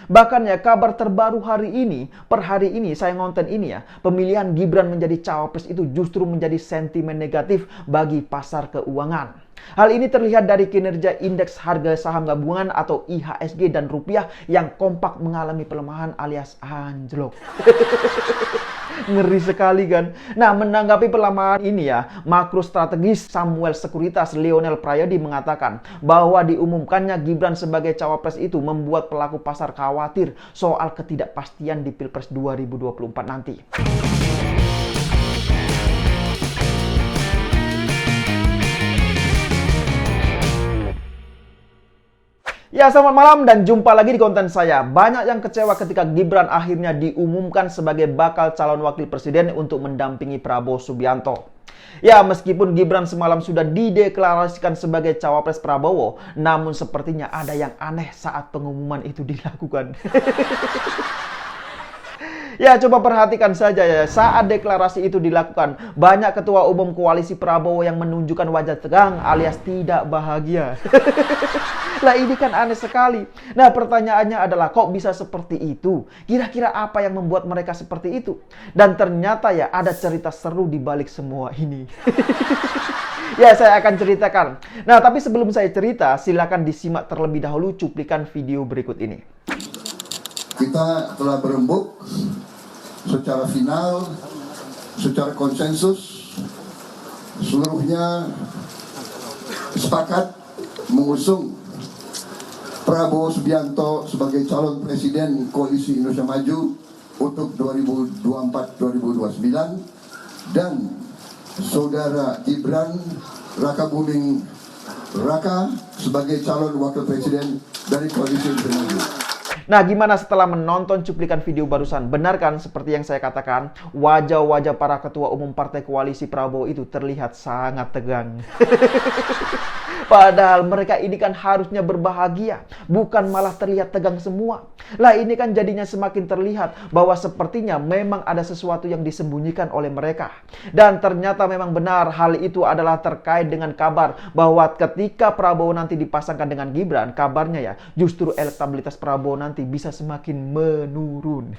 Bahkan ya kabar terbaru hari ini, per hari ini saya ngonten ini ya, pemilihan Gibran menjadi cawapres itu justru menjadi sentimen negatif bagi pasar keuangan. Hal ini terlihat dari kinerja indeks harga saham gabungan atau IHSG dan rupiah yang kompak mengalami pelemahan alias anjlok. Ngeri sekali kan? Nah, menanggapi pelemahan ini ya, makro strategis Samuel Sekuritas Lionel Prayodi mengatakan bahwa diumumkannya Gibran sebagai cawapres itu membuat pelaku pasar khawatir soal ketidakpastian di Pilpres 2024 nanti. Ya, selamat malam dan jumpa lagi di konten saya. Banyak yang kecewa ketika Gibran akhirnya diumumkan sebagai bakal calon wakil presiden untuk mendampingi Prabowo Subianto. Ya, meskipun Gibran semalam sudah dideklarasikan sebagai cawapres Prabowo, namun sepertinya ada yang aneh saat pengumuman itu dilakukan. Ya, coba perhatikan saja ya, saat deklarasi itu dilakukan, banyak ketua umum koalisi Prabowo yang menunjukkan wajah tegang alias tidak bahagia. Lah ini kan aneh sekali. Nah, pertanyaannya adalah kok bisa seperti itu? Kira-kira apa yang membuat mereka seperti itu? Dan ternyata ya ada cerita seru di balik semua ini. Ya, saya akan ceritakan. Nah, tapi sebelum saya cerita, silakan disimak terlebih dahulu cuplikan video berikut ini. Kita telah berembuk secara final, secara konsensus, seluruhnya sepakat mengusung Prabowo Subianto sebagai calon presiden Koalisi Indonesia Maju untuk 2024-2029 dan Saudara Gibran Rakabuming Raka sebagai calon wakil presiden dari Koalisi Indonesia Maju. Nah, gimana setelah menonton cuplikan video barusan? Benar kan seperti yang saya katakan, wajah-wajah para ketua umum partai koalisi Prabowo itu terlihat sangat tegang. Padahal mereka ini kan harusnya berbahagia, bukan malah terlihat tegang semua. Lah ini kan jadinya semakin terlihat bahwa sepertinya memang ada sesuatu yang disembunyikan oleh mereka. Dan ternyata memang benar hal itu adalah terkait dengan kabar bahwa ketika Prabowo nanti dipasangkan dengan Gibran, kabarnya ya justru elektabilitas Prabowo nanti bisa semakin menurun.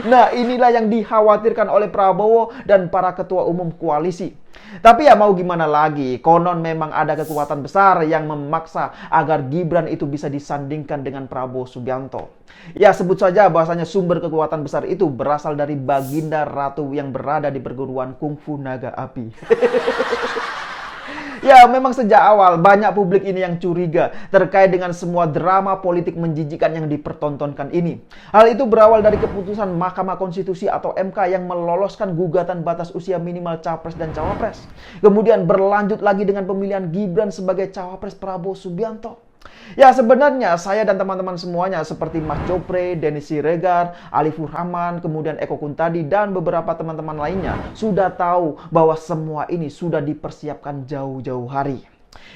Nah, inilah yang dikhawatirkan oleh Prabowo dan para ketua umum koalisi. Tapi ya mau gimana lagi, konon memang ada kekuatan besar yang memaksa agar Gibran itu bisa disandingkan dengan Prabowo Subianto. Ya, sebut saja bahwasanya sumber kekuatan besar itu berasal dari Baginda Ratu yang berada di perguruan kungfu naga api. Ya, memang sejak awal banyak publik ini yang curiga terkait dengan semua drama politik menjijikan yang dipertontonkan ini. Hal itu berawal dari keputusan Mahkamah Konstitusi atau MK yang meloloskan gugatan batas usia minimal capres dan cawapres. Kemudian berlanjut lagi dengan pemilihan Gibran sebagai cawapres Prabowo Subianto. Ya, sebenarnya saya dan teman-teman semuanya seperti Mas Jopre, Denny Siregar, Alifur Rahman, kemudian Eko Kuntadi dan beberapa teman-teman lainnya sudah tahu bahwa semua ini sudah dipersiapkan jauh-jauh hari.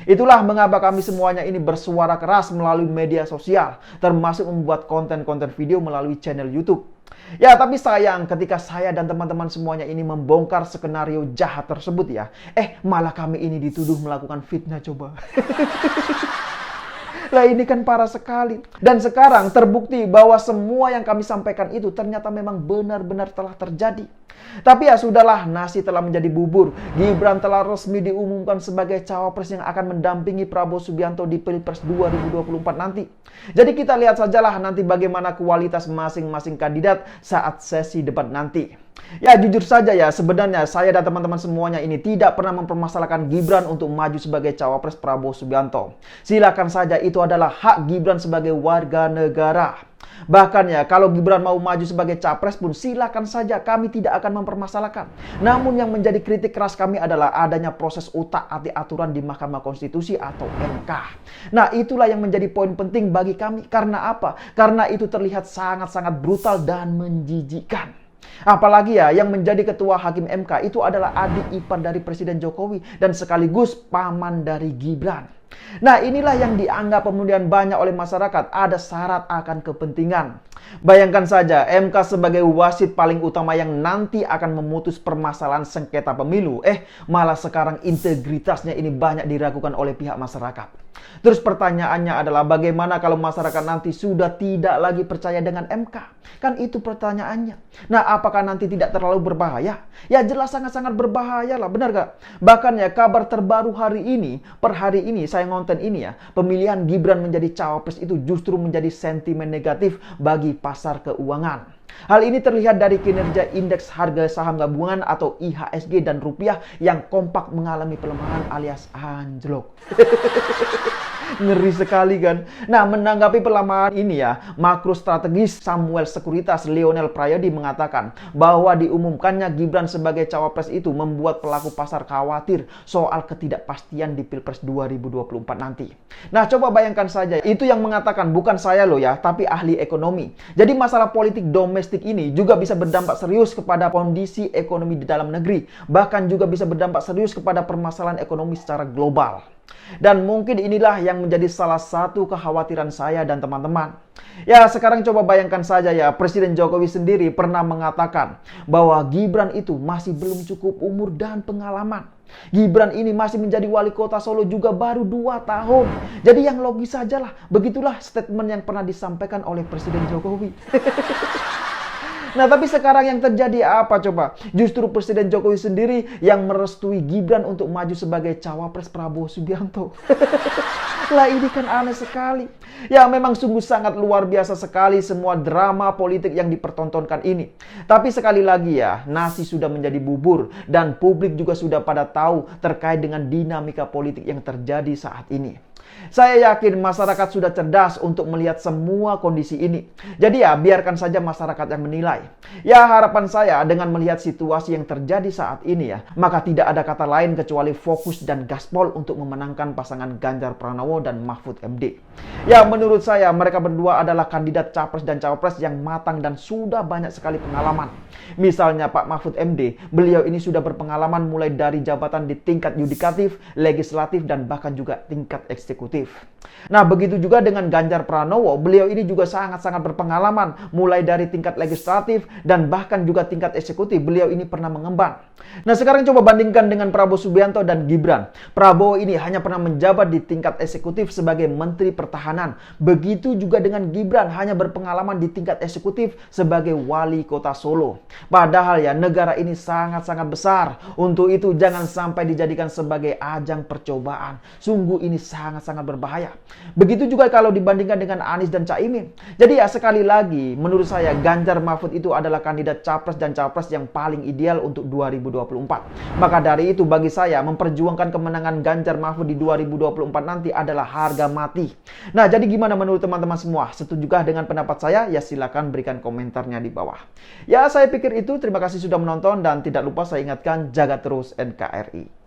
Itulah mengapa kami semuanya ini bersuara keras melalui media sosial, termasuk membuat konten-konten video melalui channel YouTube. Ya, tapi sayang ketika saya dan teman-teman semuanya ini membongkar skenario jahat tersebut ya, malah kami ini dituduh melakukan fitnah coba. Lah ini kan parah sekali. Dan sekarang terbukti bahwa semua yang kami sampaikan itu ternyata memang benar-benar telah terjadi. Tapi ya sudahlah, nasi telah menjadi bubur. Gibran telah resmi diumumkan sebagai cawapres yang akan mendampingi Prabowo Subianto di Pilpres 2024 nanti. Jadi kita lihat sajalah nanti bagaimana kualitas masing-masing kandidat saat sesi debat nanti. Ya, jujur saja ya, sebenarnya saya dan teman-teman semuanya ini tidak pernah mempermasalahkan Gibran untuk maju sebagai cawapres Prabowo Subianto. Silakan saja, itu adalah hak Gibran sebagai warga negara. Bahkan ya, kalau Gibran mau maju sebagai capres pun silakan saja, kami tidak akan mempermasalahkan. Namun yang menjadi kritik keras kami adalah adanya proses utak-atik aturan di Mahkamah Konstitusi atau MK. Nah, itulah yang menjadi poin penting bagi kami. Karena apa? Karena itu terlihat sangat-sangat brutal dan menjijikkan. Apalagi ya, yang menjadi ketua hakim MK itu adalah adik ipar dari Presiden Jokowi dan sekaligus paman dari Gibran. Nah, inilah yang dianggap kemudian banyak oleh masyarakat ada syarat akan kepentingan. Bayangkan saja, MK sebagai wasit paling utama yang nanti akan memutus permasalahan sengketa pemilu. Malah sekarang integritasnya ini banyak diragukan oleh pihak masyarakat. Terus pertanyaannya adalah bagaimana kalau masyarakat nanti sudah tidak lagi percaya dengan MK? Kan itu pertanyaannya. Nah, apakah nanti tidak terlalu berbahaya? Ya jelas sangat-sangat berbahaya lah, benar gak? Bahkan ya kabar terbaru hari ini, per hari ini saya ngonten ini ya, pemilihan Gibran menjadi cawapres itu justru menjadi sentimen negatif bagi pasar keuangan. Hal ini terlihat dari kinerja indeks harga saham gabungan atau IHSG dan rupiah yang kompak mengalami pelemahan alias anjlok. Ngeri sekali kan? Nah, menanggapi pelemahan ini ya, makro strategis Samuel Sekuritas Lionel Prayodi mengatakan bahwa diumumkannya Gibran sebagai cawapres itu membuat pelaku pasar khawatir soal ketidakpastian di Pilpres 2024 nanti. Nah, coba bayangkan saja, itu yang mengatakan bukan saya loh ya, tapi ahli ekonomi. Jadi masalah politik domestik ini juga bisa berdampak serius kepada kondisi ekonomi di dalam negeri, bahkan juga bisa berdampak serius kepada permasalahan ekonomi secara global. Dan mungkin inilah yang menjadi salah satu kekhawatiran saya dan teman-teman. Ya, sekarang coba bayangkan saja ya, Presiden Jokowi sendiri pernah mengatakan bahwa Gibran itu masih belum cukup umur dan pengalaman. Gibran ini masih menjadi wali kota Solo juga baru 2 tahun. Jadi yang logis sajalah, begitulah statement yang pernah disampaikan oleh Presiden Jokowi. Nah, tapi sekarang yang terjadi apa coba? Justru Presiden Jokowi sendiri yang merestui Gibran untuk maju sebagai cawapres Prabowo Subianto. Lah ini kan aneh sekali. Ya memang sungguh sangat luar biasa sekali semua drama politik yang dipertontonkan ini. Tapi sekali lagi ya, nasi sudah menjadi bubur dan publik juga sudah pada tahu terkait dengan dinamika politik yang terjadi saat ini. Saya yakin masyarakat sudah cerdas untuk melihat semua kondisi ini. Jadi ya, biarkan saja masyarakat yang menilai. Ya, harapan saya dengan melihat situasi yang terjadi saat ini ya, maka tidak ada kata lain kecuali fokus dan gaspol untuk memenangkan pasangan Ganjar Pranowo dan Mahfud MD. Ya, menurut saya mereka berdua adalah kandidat capres dan cawapres yang matang dan sudah banyak sekali pengalaman. Misalnya Pak Mahfud MD, beliau ini sudah berpengalaman mulai dari jabatan di tingkat yudikatif, legislatif, dan bahkan juga tingkat eksekutif. Nah, begitu juga dengan Ganjar Pranowo, beliau ini juga sangat-sangat berpengalaman mulai dari tingkat legislatif dan bahkan juga tingkat eksekutif. Beliau ini pernah mengemban. Nah, sekarang coba bandingkan dengan Prabowo Subianto dan Gibran. Prabowo ini hanya pernah menjabat di tingkat eksekutif sebagai Menteri Pertahanan. Begitu juga dengan Gibran, hanya berpengalaman di tingkat eksekutif sebagai Wali Kota Solo. Padahal ya, negara ini sangat-sangat besar. Untuk itu jangan sampai dijadikan sebagai ajang percobaan. Sungguh ini sangat-sangat berbahaya. Begitu juga kalau dibandingkan dengan Anies dan Caimin. Jadi ya sekali lagi, menurut saya Ganjar Mahfud itu adalah kandidat capres dan cawapres yang paling ideal untuk 2024. Maka dari itu bagi saya memperjuangkan kemenangan Ganjar Mahfud di 2024 nanti adalah harga mati. Nah, jadi gimana menurut teman-teman semua? Setujukah dengan pendapat saya? Ya silakan berikan komentarnya di bawah. Ya, saya pikir itu. Terima kasih sudah menonton dan tidak lupa saya ingatkan, jaga terus NKRI.